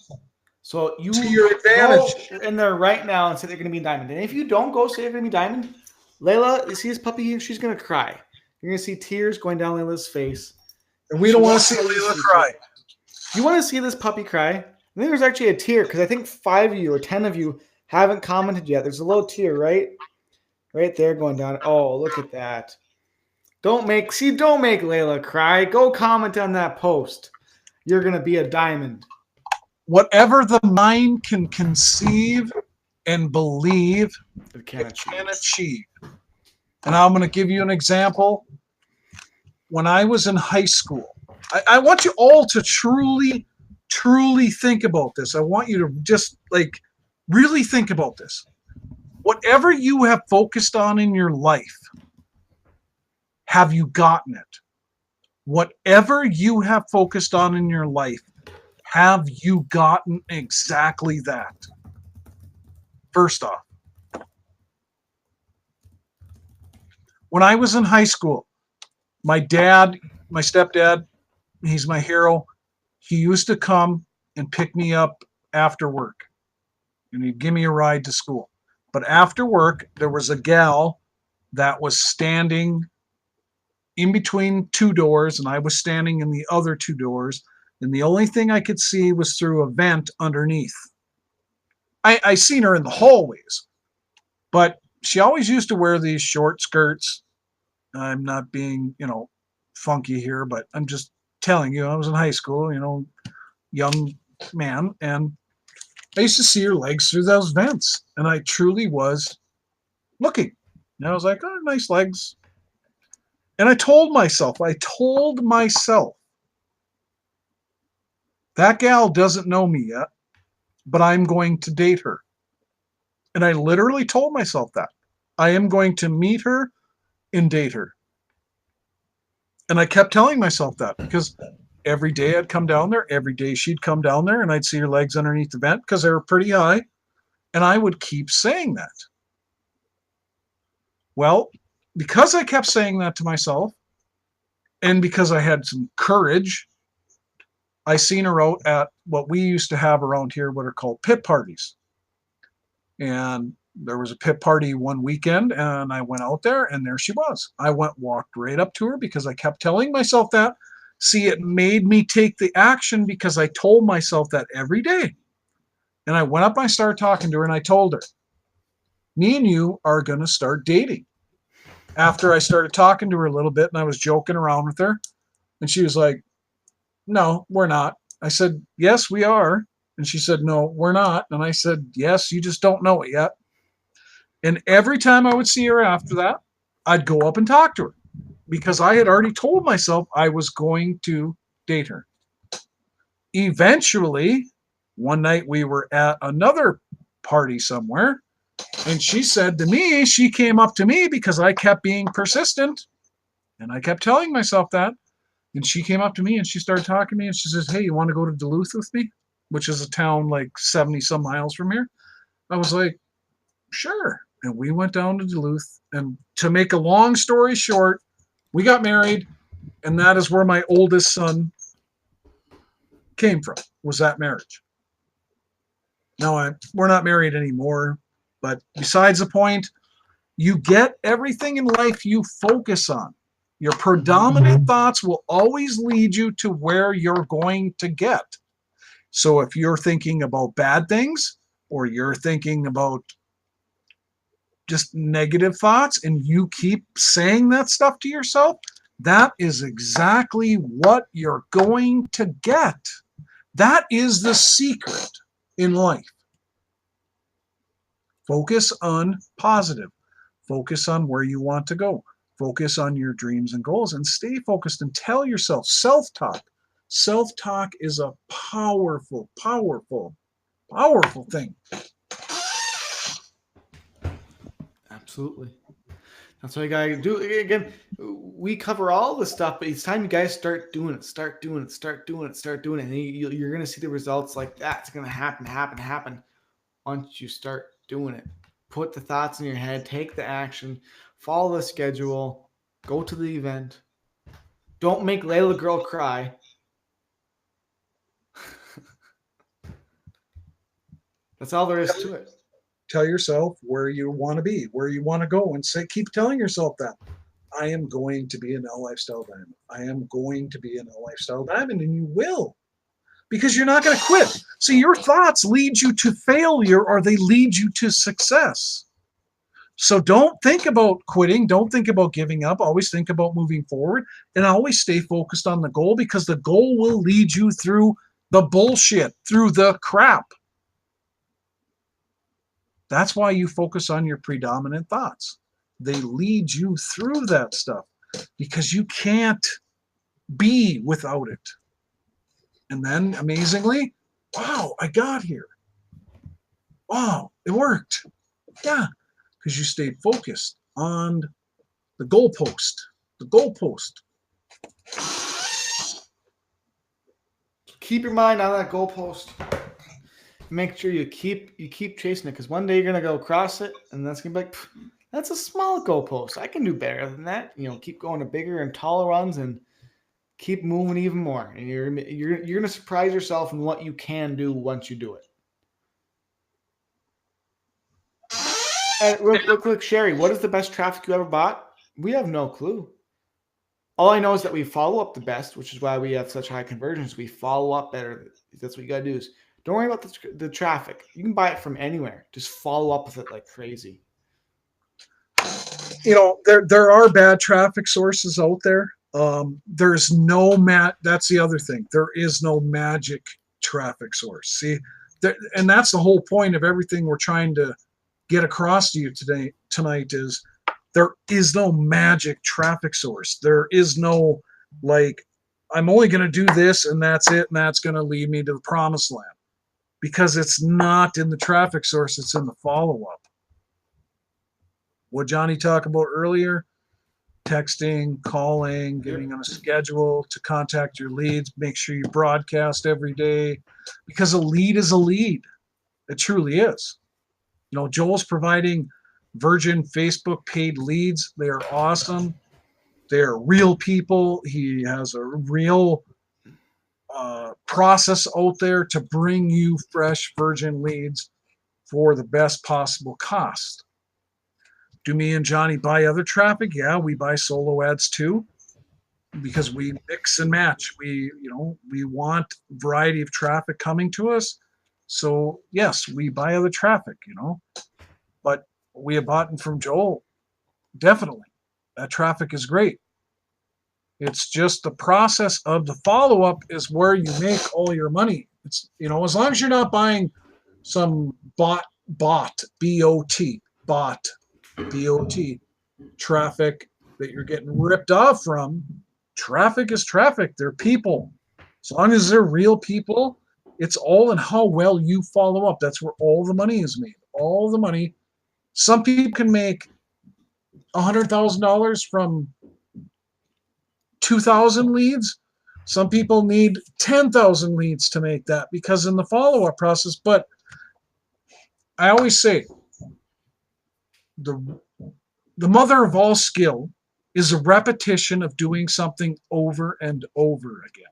So you to your advantage. go in there right now and say they're going to be diamond. And if you don't go say they're going to be diamond, Layla, you see this puppy here? She's going to cry. You're going to see tears going down Layla's face. And we don't want to see Layla cry. You want to see this puppy cry? I think there's actually a tear because I think 5 of you or 10 of you haven't commented yet. There's a little tear, right? Right there going down. Oh, look at that. Don't make Layla cry. Go comment on that post. You're going to be a diamond. Whatever the mind can conceive and believe, it can achieve. And I'm going to give you an example. When I was in high school, I want you all to truly, truly think about this. I want you to just like really think about this. Whatever you have focused on in your life, have you gotten it? Whatever you have focused on in your life, have you gotten exactly that? First off, when I was in high school, my stepdad, he's my hero. He used to come and pick me up after work, and he'd give me a ride to school. But after work, there was a gal that was standing in between two doors, and I was standing in the other two doors, and the only thing I could see was through a vent underneath. I seen her in the hallways, but she always used to wear these short skirts. I'm not being, funky here, but I'm just telling you, I was in high school, young man, and I used to see her legs through those vents, and I truly was looking. And I was like, oh, nice legs. And I told myself, that gal doesn't know me yet, but I'm going to date her. And I literally told myself that. I am going to meet her and date her. And I kept telling myself that because every day I'd come down there, every day she'd come down there, and I'd see her legs underneath the vent because they were pretty high. And I would keep saying that. Well, because I kept saying that to myself, and because I had some courage, I seen her out at what we used to have around here, what are called pit parties. And there was a pit party one weekend, and I went out there, and there she was. I walked right up to her because I kept telling myself that. See, it made me take the action because I told myself that every day. And I went up, I started talking to her, and I told her, me and you are going to start dating. After I started talking to her a little bit, and I was joking around with her, and she was like, no, we're not. I said, yes, we are. And she said, no, we're not. And I said, yes, you just don't know it yet. And every time I would see her after that, I'd go up and talk to her because I had already told myself I was going to date her. Eventually, one night we were at another party somewhere, and she said to me, she came up to me because I kept being persistent, and I kept telling myself that. And she came up to me and she started talking to me, and she says, hey, you want to go to Duluth with me? Which is a town like 70 some miles from here. I was like, sure. And we went down to Duluth. And to make a long story short, we got married. And that is where my oldest son came from, was that marriage. Now, we're not married anymore. But besides the point, you get everything in life you focus on. Your predominant thoughts will always lead you to where you're going to get. So if you're thinking about bad things, or you're thinking about just negative thoughts, and you keep saying that stuff to yourself, that is exactly what you're going to get. That is the secret in life. Focus on positive. Focus on where you want to go. Focus on your dreams and goals, and stay focused, and tell yourself self-talk. Self-talk is a powerful, powerful, powerful thing. Absolutely. That's what you got to do. Again, we cover all this stuff, but it's time you guys start doing it. Start doing it. Start doing it. Start doing it. And you're going to see the results like that. It's going to happen once you start doing it. Put the thoughts in your head. Take the action. Follow the schedule. Go to the event. Don't make Layla girl cry. That's all there is to it. Tell yourself where you want to be, where you want to go, and keep telling yourself that. I am going to be an L Lifestyle Diamond. I am going to be an L Lifestyle Diamond, and you will, because you're not going to quit. See, your thoughts lead you to failure, or they lead you to success. So don't think about quitting. Don't think about giving up. Always think about moving forward, and always stay focused on the goal, because the goal will lead you through the bullshit, through the crap. That's why you focus on your predominant thoughts. They lead you through that stuff, because you can't be without it. And then, amazingly, wow, I got here. Wow, it worked. Yeah, because you stayed focused on the goalpost. The goalpost. Keep your mind on that goalpost. Make sure you keep chasing it, because one day you're gonna go across it, and that's gonna be like, that's a small goalpost. I can do better than that. Keep going to bigger and taller runs, and keep moving even more. And you're gonna surprise yourself in what you can do once you do it. And real quick, Sherry, what is the best traffic you ever bought? We have no clue. All I know is that we follow up the best, which is why we have such high conversions. We follow up better. That's what you gotta do. Is don't worry about the traffic. You can buy it from anywhere. Just follow up with it like crazy. There are bad traffic sources out there. There's no that's the other thing. There is no magic traffic source. See, and that's the whole point of everything we're trying to get across to you tonight is there is no magic traffic source. There is no, like, I'm only going to do this and that's it, and that's going to lead me to the promised land. Because it's not in the traffic source, it's in the follow-up. What Johnny talked about earlier, texting, calling, getting on a schedule to contact your leads, make sure you broadcast every day, because a lead is a lead. It truly is. Joel's providing Virgin Facebook paid leads. They are awesome. They're real people. He has a real process out there to bring you fresh Virgin leads for the best possible cost. Do me and Johnny buy other traffic? Yeah, we buy solo ads too, because we mix and match. We want variety of traffic coming to us. So yes, we buy other traffic, but we have bought from Joel. Definitely. That traffic is great. It's just the process of the follow-up is where you make all your money. It's, as long as you're not buying some bot, B-O-T, traffic that you're getting ripped off from. Traffic is traffic. They're people. As long as they're real people, it's all in how well you follow up. That's where all the money is made. All the money. Some people can make $100,000 from 2,000 leads. Some people need 10,000 leads to make that, because in the follow-up process. But I always say the mother of all skill is a repetition of doing something over and over again,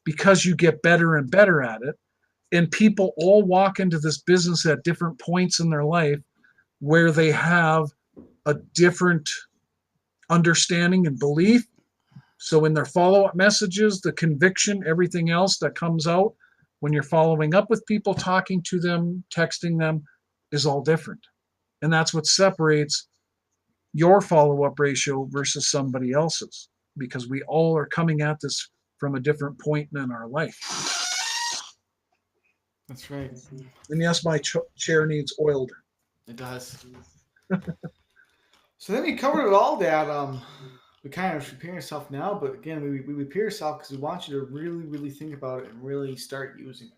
because you get better and better at it. And people all walk into this business at different points in their life where they have a different understanding and belief. So in their follow-up messages, the conviction, everything else that comes out when you're following up with people, talking to them, texting them, is all different. And that's what separates your follow-up ratio versus somebody else's, because we all are coming at this from a different point in our life. That's right. And yes, my chair needs oiled. It does. So then we covered it all, Dad. We kind of prepare yourself now, but again, we prepare yourself because we want you to really, really think about it and really start using it.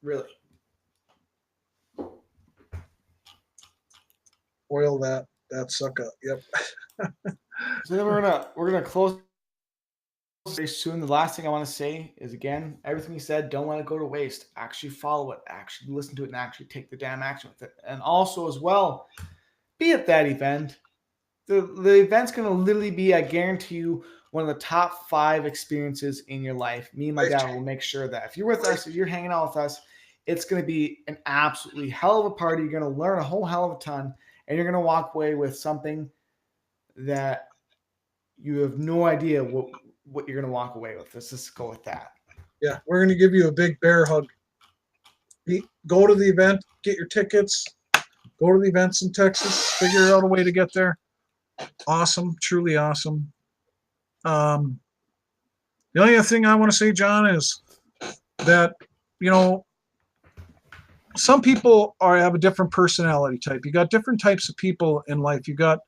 Really. Oil that sucker. Yep. So then we're gonna close very soon. The last thing I want to say is, again, everything we said, don't let it go to waste. Actually follow it. Actually listen to it, and actually take the damn action with it. And also, as well, be at that event. The event's going to literally be, I guarantee you, one of the top 5 experiences in your life. Me and my dad will make sure that if you're with us, if you're hanging out with us, It's going to be an absolutely hell of a party. You're going to learn a whole hell of a ton, and you're going to walk away with something that you have no idea what you're going to walk away with. Let's just go with that. Yeah, we're going to give you a big bear hug. Go to the event, get your tickets, go to the events in Texas, figure out a way to get there. Awesome, truly awesome. The only other thing I want to say, John, is that, some people have a different personality type. You got different types of people in life. You got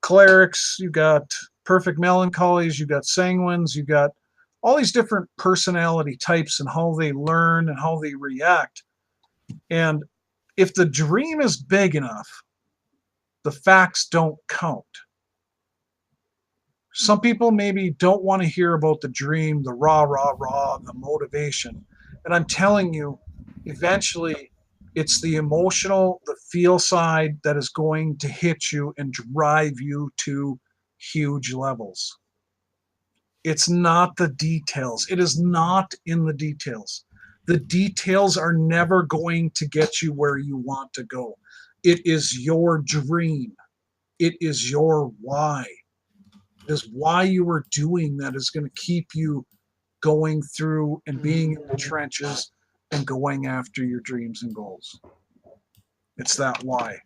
cholerics, you got perfect melancholies, you got sanguines, you got all these different personality types and how they learn and how they react. And if the dream is big enough, the facts don't count. Some people maybe don't want to hear about the dream, the rah, rah, rah, the motivation. And I'm telling you, eventually it's the emotional, the feel side that is going to hit you and drive you to huge levels. It's not the details. It is not in the details. The details are never going to get you where you want to go. It is your dream. It is your why. It is why you are doing that is going to keep you going through and being in the trenches and going after your dreams and goals. It's that why,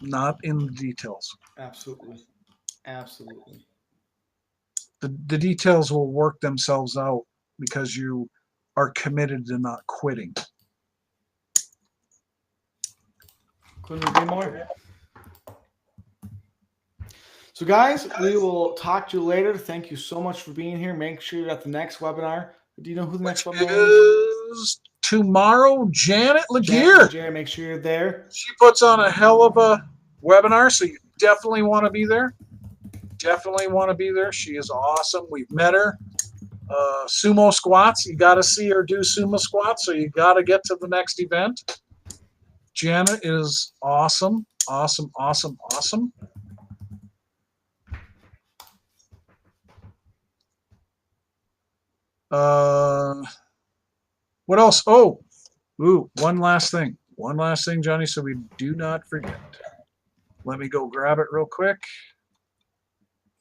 not in the details. Absolutely. Absolutely. The details will work themselves out because you are committed to not quitting. Couldn't agree more. So, guys, we will talk to you later. Thank you so much for being here. Make sure you're at the next webinar. Do you know who the next webinar is? Tomorrow, Janet Laguerre. Janet, make sure you're there. She puts on a hell of a webinar, so you definitely want to be there. Definitely want to be there. She is awesome. We've met her. Sumo squats. You got to see her do sumo squats, so you got to get to the next event. Janet is awesome. Awesome, awesome, awesome. What else? One last thing. One last thing, Johnny, so we do not forget. Let me go grab it real quick.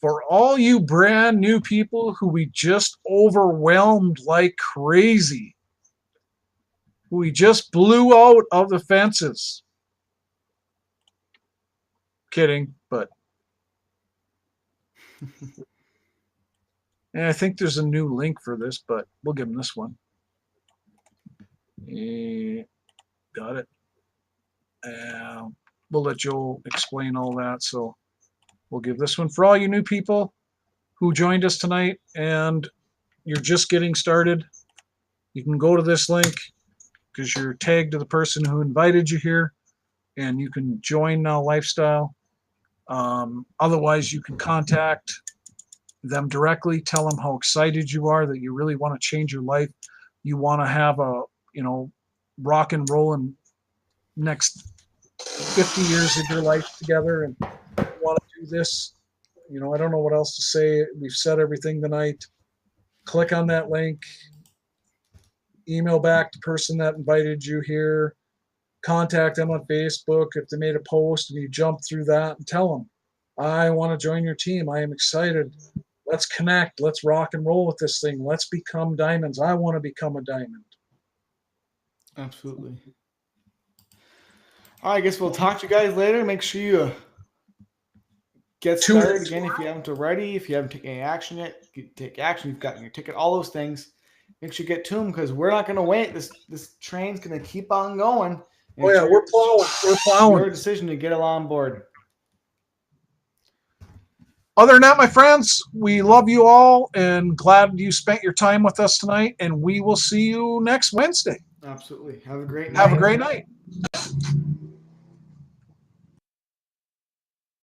For all you brand new people who we just overwhelmed like crazy, who we just blew out of the fences. Kidding, but and I think there's a new link for this, but we'll give them this one. Got it. We'll let Joel explain all that. So we'll give this one for all you new people who joined us tonight and you're just getting started. You can go to this link because you're tagged to the person who invited you here, and you can join Now Lifestyle. Otherwise, you can contact them directly. Tell them how excited you are, that you really want to change your life. You want to have a, rock and roll in next 50 years of your life together, and you want to do this. I don't know what else to say. We've said everything tonight. Click on that link. Email back the person that invited you here. Contact them on Facebook if they made a post and you jump through that, and tell them, I want to join your team. I am excited. Let's connect. Let's rock and roll with this thing. Let's become diamonds. I want to become a diamond. Absolutely. All right, I guess we'll talk to you guys later. Make sure you get started again if you haven't already. If you haven't taken any action yet, you take action. You've gotten your ticket, all those things. Make sure you get to them because we're not going to wait. This train's going to keep on going. Oh, yeah, we're plowing. We're plowing. Your decision to get on board. Other than that, my friends, we love you all and glad you spent your time with us tonight. And we will see you next Wednesday. Absolutely. Have a great night. Have a great night.